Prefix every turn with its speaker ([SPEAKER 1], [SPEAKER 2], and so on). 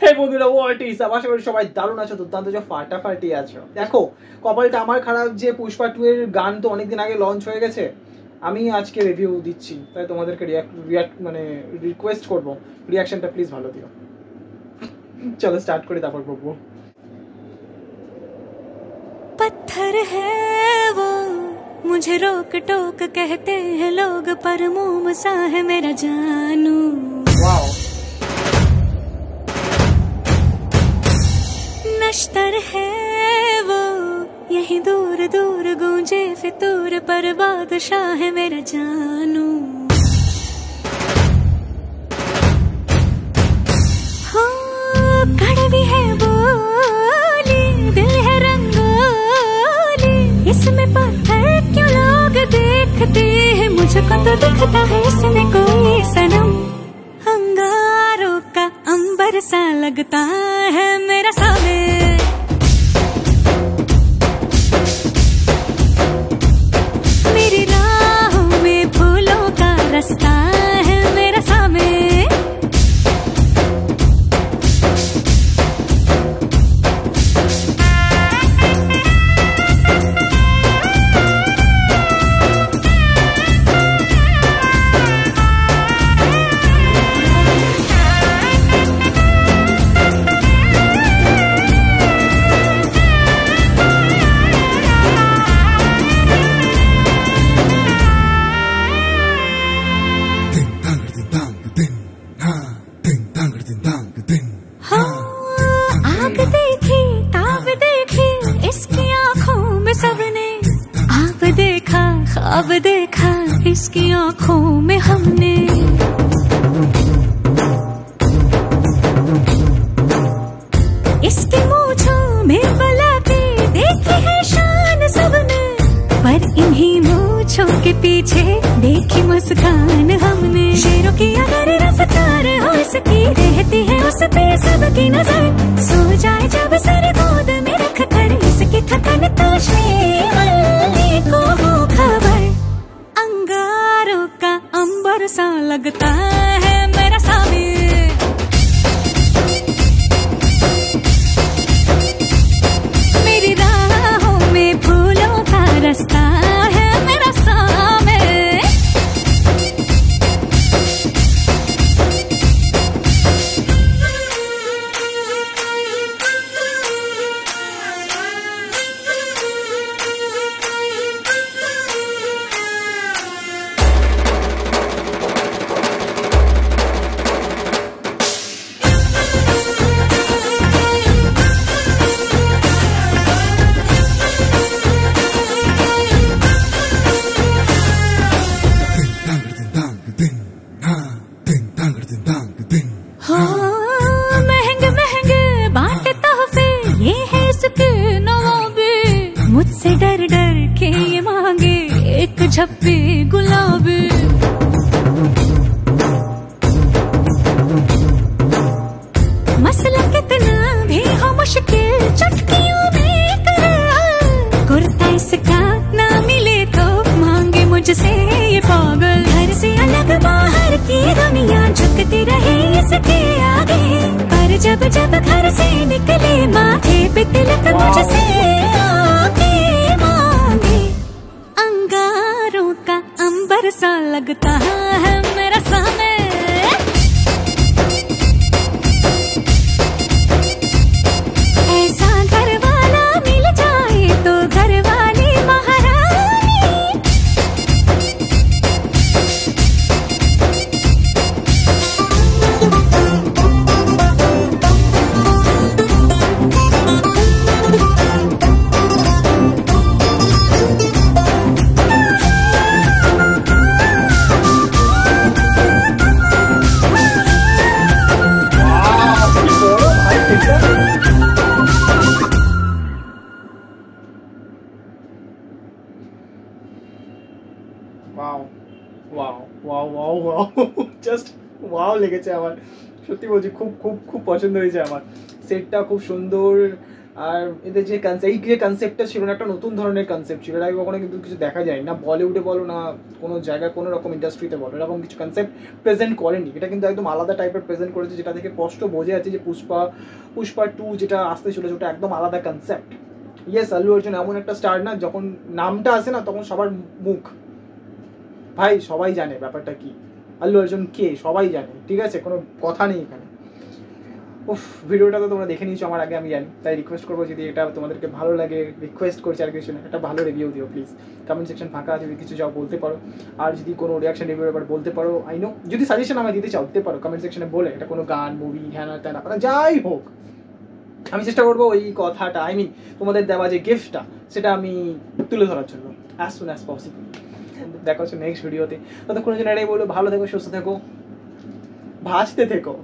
[SPEAKER 1] হে বন্ধুরা, what is up? আশা করি সবাই দারুণ আছো, দুর্দান্ত আছো, ফাটাফাটি আছো। দেখো, কপালটা আমার খারাপ যে পুষ্পা 2 এর গান তো অনেকদিন আগে লঞ্চ হয়ে গেছে। আমি আজকে রিভিউ দিচ্ছি, তাই তোমাদেরকে রিকোয়েস্ট করবো রিয়াকশনটা প্লিজ ভালো দিও। চলো স্টার্ট করি, তারপর বলবো।
[SPEAKER 2] पत्थर है वो मुझे रोक टोक कहते हैं लोग, पर मोम सा है मेरा जानू।
[SPEAKER 1] वाओ।
[SPEAKER 2] नश्तर है वो यही दूर दूर गूंजे फितूर, पर बादशाह है मेरा जानू। हो कड़वी है बोली, दिल है रंगोली, इसमें पत्थर क्यों लोग देखते हैं, मुझको तो दिखता है इसमें कोई सनम। अंगारों का अंबर सा लगता है मेरा सामने, मेरी राहों में फूलों का रास्ता है मेरा सामने। आग देखी ताब देखी इसकी आंखों में सबने, आप देखा ख्वाब देखा इसकी आंखों में हमने। इसकी मूंछों में बलाते देखी है शान सबने, पर इन्हीं मूंछों के पीछे देखी मुस्कान हमने। शेरों की अगर रफ्तार हो इसकी, रहती है उस पे सबकी नजर, सो जाए जब सर गोद में रख कर इसकी थकन तो श्रीवल्ली को हो खबर। अंगारों का अंबर सा लगता है मेरा सामने, मेरी राहों में फूलों का रास्ता है मेरा सामने। महंगे महंगे बांटे तोहफे ये है इसके नवाबे, मुझसे डर डर के ये मांगे एक झप्पी गुलाबी। मसला कितना भी हो मुश्किल चुटकियों में कर, कुर्ता इसका ना मिले तो मांगे मुझसे ये पागल। घर से अलग बाहर की दुनिया झुकती रहे इसके आगे, पर जब जब घर से निकले माथे पे तिलक मुझसे आके मांगे। अंगारों का अंबर सा लगता है मेरा सामने, ऐसा घर वाला मिल जाए तो घर वाली महारानी।
[SPEAKER 1] Wow wow wow wow wow, just wow লেগেছে আমার, সত্যি বলছি খুব খুব খুব পছন্দ হয়েছে আমার। সেটটা খুব সুন্দর, আর এদের যে এই যে কনসেপ্টটা ছিল না, একটা নতুন ধরনের কনসেপ্ট ছিল, এর আগে কখনো কিন্তু কিছু দেখা যায় না বলিউডে বলো না কোনো জায়গায় কোনো রকম ইন্ডাস্ট্রিতে বলো, এরকম কিছু কনসেপ্ট প্রেজেন্ট করেনি। এটা কিন্তু একদম আলাদা টাইপের প্রেজেন্ট করেছে, যেটা থেকে স্পষ্ট বোঝা যাচ্ছে যে পুষ্পা 2 যেটা আসতে চলেছে ওটা একদম আলাদা কনসেপ্ট। ইয়েস, আল্লু অর্জুন এমন একটা স্টার না, যখন নামটা আসে না তখন সবার মুখ, ভাই সবাই জানে ব্যাপারটা কি, আল্লু অর্জুন কে সবাই জানে, ঠিক আছে, কোনো কথা নেই এখানে। উফ, ভিডিওটা তো তোমরা দেখে নিয়েছো আমার আগে, আমি জানি, তাই রিকোয়েস্ট করবো যদি এটা তোমাদেরকে ভালো লাগে, রিকোয়েস্ট করছি আর কিছু না, একটা ভালো রিভিউ দিও প্লিজ। কমেন্ট সেকশন ফাঁকা আছে, যদি কিছু চাও বলতে পারো, আর যদি কোনো রিয়াকশন রিভিউ এবার বলতে পারো, আই নো, যদি সাজেশন আমায় দিতে চাও দিতে পারো কমেন্ট সেকশনে বলে, এটা কোনো গান মুভি হ্যাঁ না ত্যানা মানে যাই হোক, আমি চেষ্টা করবো ওই কথাটা, আই মিন তোমাদের দেওয়া যে গিফটটা সেটা আমি তুলে ধরার জন্য অ্যাজ সুন অ্যাজ পসিবল। দেখা হচ্ছে নেক্সট ভিডিওতে, ততক্ষণের জন্য এটাই বলবো, ভালো থেকো, সুস্থ থেকো, ভাসতে থেকো।